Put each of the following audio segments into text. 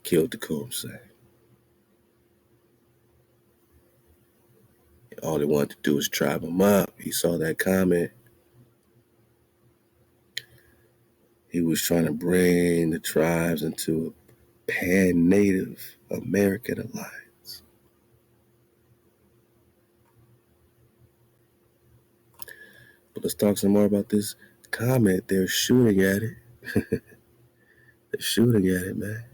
killed Tecumseh. All they wanted to do was tribe him up. He saw that comment. He was trying to bring the tribes into a pan-Native American alliance. But let's talk some more about this comment. They're shooting at it. They're shooting at it, man.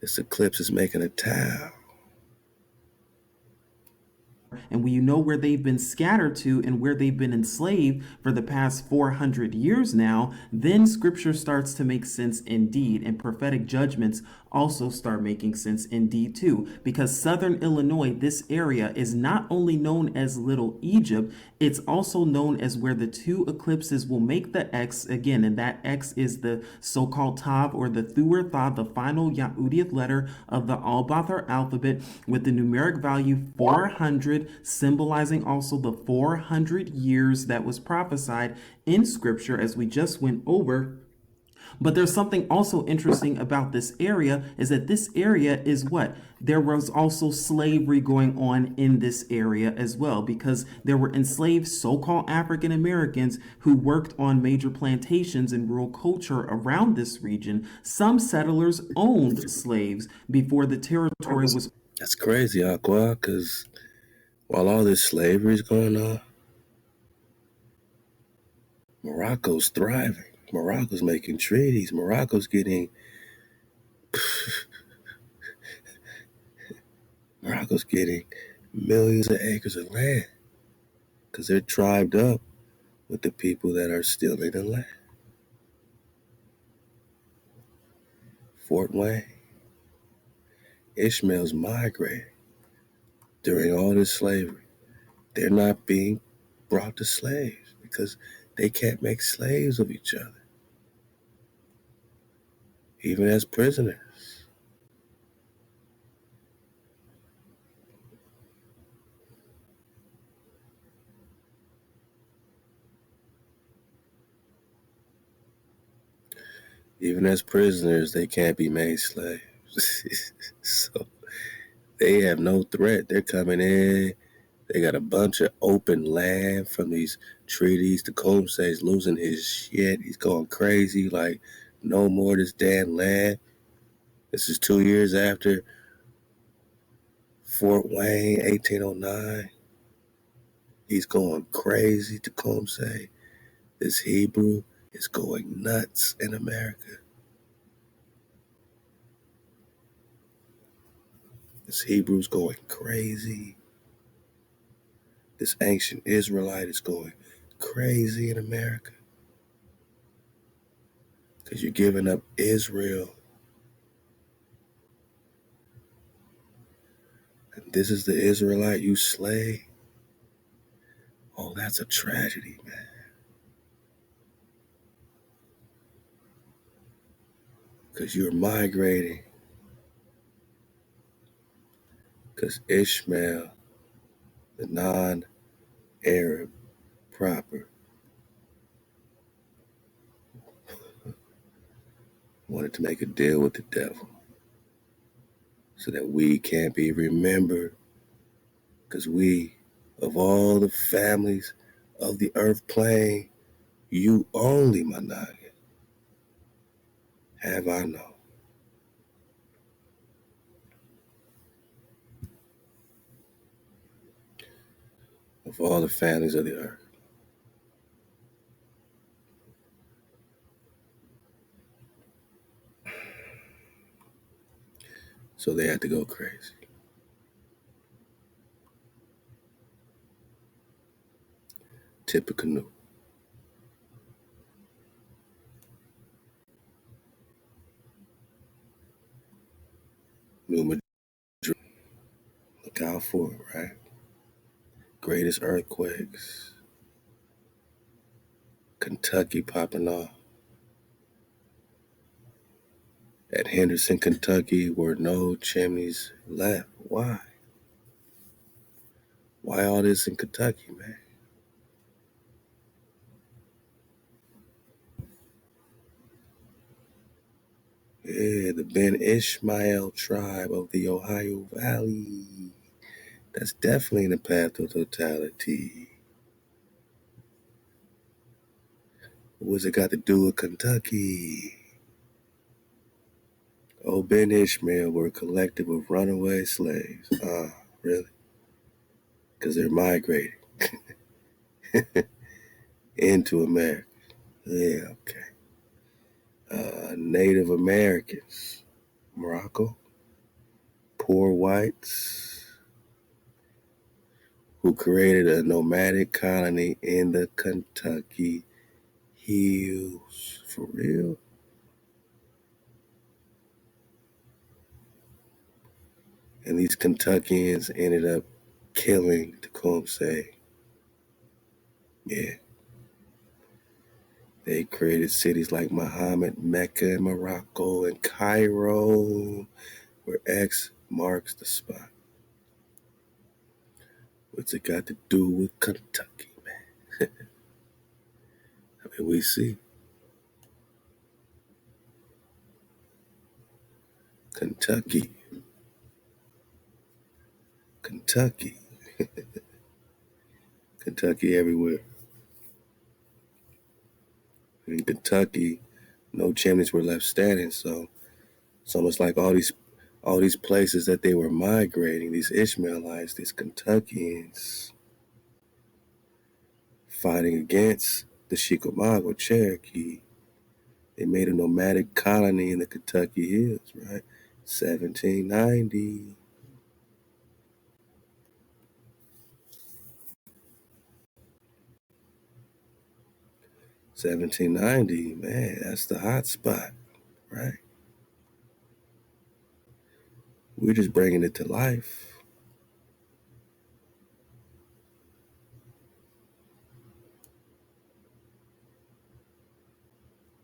This eclipse is making a towel. And when you know where they've been scattered to and where they've been enslaved for the past 400 years now, then scripture starts to make sense indeed. And prophetic judgments also start making sense indeed too. Because southern Illinois, this area, is not only known as Little Egypt, it's also known as where the two eclipses will make the X again. And that X is the so-called Tav or the Thuer Tha, the final Yahudic letter of the Al-Bathar alphabet with the numeric value 400, symbolizing also the 400 years that was prophesied in scripture as we just went over. But there's something also interesting about this area is that this area is what? There was also slavery going on in this area as well because there were enslaved so-called African Americans who worked on major plantations and rural culture around this region. Some settlers owned slaves before the territory was. That's crazy, Aqua, because while all this slavery is going on, Morocco's thriving. Morocco's making treaties. Morocco's getting millions of acres of land because they're tribed up with the people that are stealing the land. Fort Wayne, Ishmael's migrating during all this slavery. They're not being brought to slaves because they can't make slaves of each other, even as prisoners. Even as prisoners, they can't be made slaves. So they have no threat. They're coming in. They got a bunch of open land from these treaties. Tecumseh is losing his shit. He's going crazy. Like, no more this damn land. This is 2 years after Fort Wayne, 1809. He's going crazy. Tecumseh, this Hebrew, is going nuts in America. This Hebrew's going crazy. This ancient Israelite is going crazy in America. Because you're giving up Israel. And this is the Israelite you slay. Oh, that's a tragedy, man. Because you're migrating. Because Ishmael, the non-Arab proper, wanted to make a deal with the devil so that we can't be remembered. Because we, of all the families of the earth plane, you only, my noggin, have I known. Of all the families of the earth. So they had to go crazy. Typical. New Madrid. Look out for it, right? Greatest earthquakes. Kentucky popping off. At Henderson, Kentucky, were no chimneys left. Why? Why all this in Kentucky, man? Ben Ishmael tribe of the Ohio Valley. That's definitely in the path of totality. What's it got to do with Kentucky? Oh, Ben Ishmael were a collective of runaway slaves. Really? Because they're migrating into America. Yeah, okay. Native Americans. Morocco. Poor whites who created a nomadic colony in the Kentucky hills. For real? And these Kentuckians ended up killing Tecumseh. Yeah. They created cities like Muhammad, Mecca, and Morocco, and Cairo, where X marks the spot. What's it got to do with Kentucky, man? I mean, we see Kentucky, Kentucky, Kentucky everywhere. In Kentucky, no chimneys were left standing, so it's almost like all these places that they were migrating, these Ishmaelites, these Kentuckians, fighting against the Chickamauga Cherokee. They made a nomadic colony in the Kentucky hills, right? 1790. 1790, man, that's the hot spot, right? We're just bringing it to life.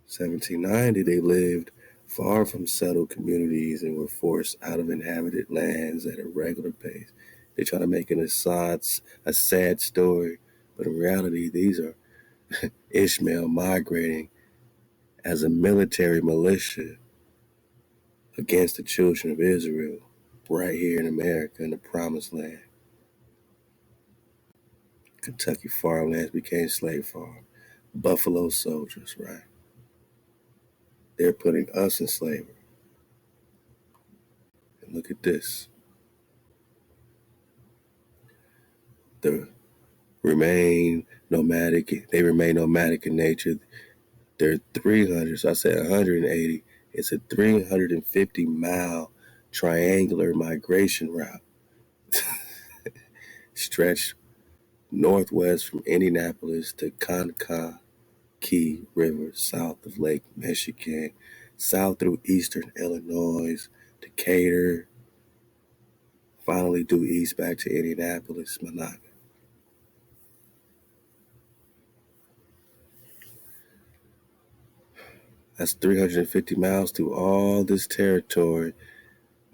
1790, they lived far from settled communities and were forced out of inhabited lands at a regular pace. They try to make it a sad story, but in reality, these are Ishmael migrating as a military militia against the children of Israel right here in America in the Promised Land. Kentucky farmlands became slave farms. Buffalo soldiers, right? They're putting us in slavery. And look at this. The they remain nomadic in nature. They're 300, so I said 180. It's a 350-mile triangular migration route stretched northwest from Indianapolis to Kankakee River, south of Lake Michigan, south through eastern Illinois, Decatur, finally due east back to Indianapolis, Monaco. That's 350 miles through all this territory.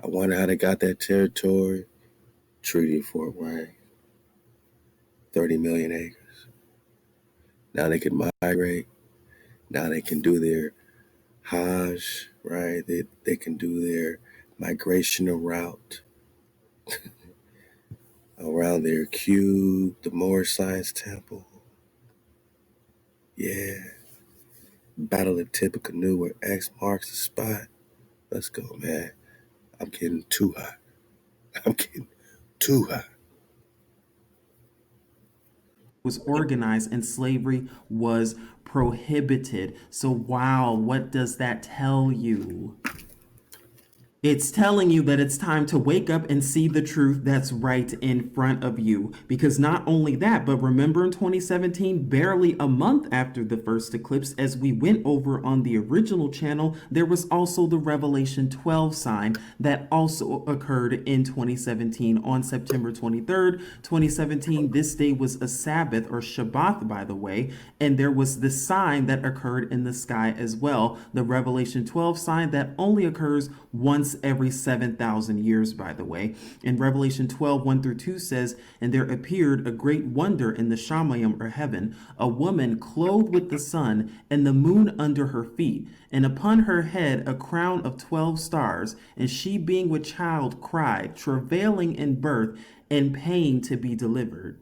I wonder how they got that territory. Treaty of Fort Wayne, 30 million acres. Now they can migrate. Now they can do their Hajj, right? They can do their migrational route around their cube, the Moorish Science Temple. Yeah. Battle of Tippecanoe where X marks the spot. Let's go, man. I'm getting too hot. I'm getting too hot. Was organized and slavery was prohibited. So, wow, what does that tell you? It's telling you that it's time to wake up and see the truth that's right in front of you. Because not only that, but remember in 2017, barely a month after the first eclipse, as we went over on the original channel, there was also the Revelation 12 sign that also occurred in 2017 on September 23rd, 2017. This day was a Sabbath or ShaBat, by the way, and there was this sign that occurred in the sky as well, the Revelation 12 sign that only occurs once once every 7,000 years, by the way. In Revelation 12, 1 through 2 says, "And there appeared a great wonder in the ShaLaWam, or heaven, a woman clothed with the sun, and the moon under her feet, and upon her head a crown of 12 stars. And she, being with child, cried, travailing in birth, and pain to be delivered."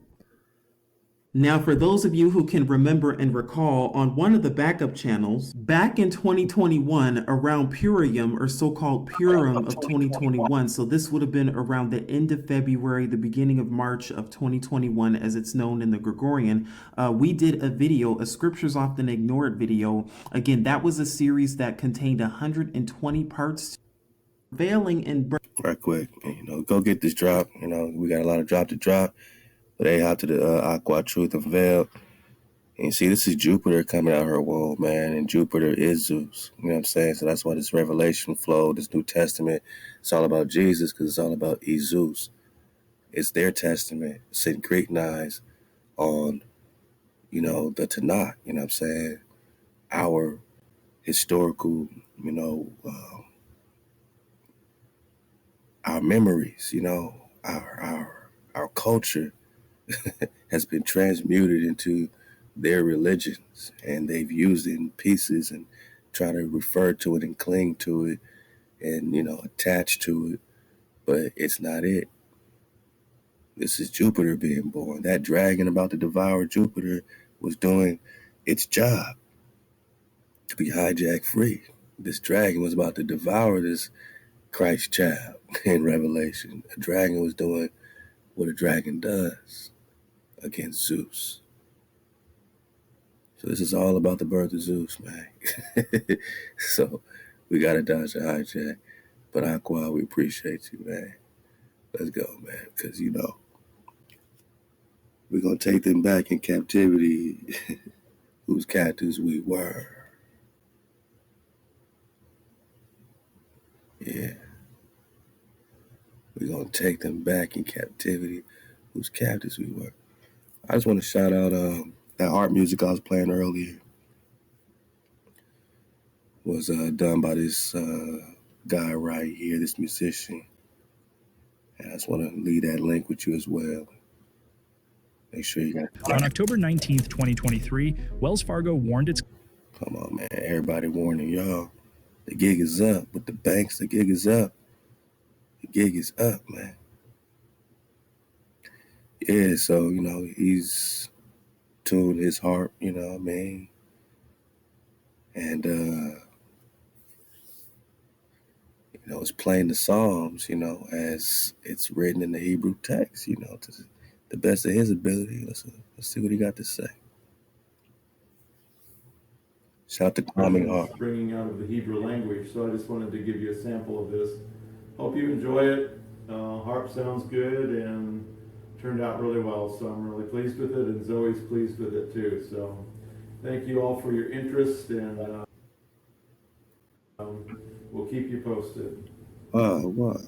Now, for those of you who can remember and recall, on one of the backup channels, back in 2021, around Purium, or so-called Purim of 2021, so this would have been around the end of February, the beginning of March of 2021, as it's known in the Gregorian, we did a video, a Scriptures Often Ignored video. Again, that was a series that contained 120 parts, failing in birth. Right quick, go get this drop. We got a lot of drop to drop. But hey, out to the Aqua Truth Unveiled. And you see, this is Jupiter coming out her womb, man. And Jupiter is Zeus. You know what I'm saying? So that's why this revelation flow, this New Testament, it's all about Jesus because it's all about Zeus. It's their testament, synchronized on, the Tanakh. You know what I'm saying? Our historical, our memories, our culture has been transmuted into their religions, and they've used it in pieces and try to refer to it and cling to it and attach to it, but it's not it. This is Jupiter being born. That dragon about to devour Jupiter was doing its job to be hijacked free. This dragon was about to devour this Christ child in Revelation. A dragon was doing what a dragon does against Zeus. So this is all about the birth of Zeus, man. So we got to dodge a hijack. But Aqua, we appreciate you, man. Let's go, man. Because, we're going to take them back in captivity whose captives we were. Yeah. We're going to take them back in captivity whose captives we were. I just want to shout out that art music I was playing earlier was done by this guy right here, this musician. And I just want to leave that link with you as well. Make sure you got it. On October 19th, 2023, Wells Fargo warned its... Come on, man. Everybody warning y'all. The gig is up. With the banks, the gig is up. The gig is up, man. Yeah, so, he's tuned his harp, you know what I mean? And, it's playing the Psalms, as it's written in the Hebrew text, to the best of his ability. Let's see what he got to say. Shout to Climbing Harp. Bringing out of the Hebrew language, so I just wanted to give you a sample of this. Hope you enjoy it. Harp sounds good and turned out really well, so I'm really pleased with it, and Zoe's pleased with it too. So thank you all for your interest, and we'll keep you posted. What?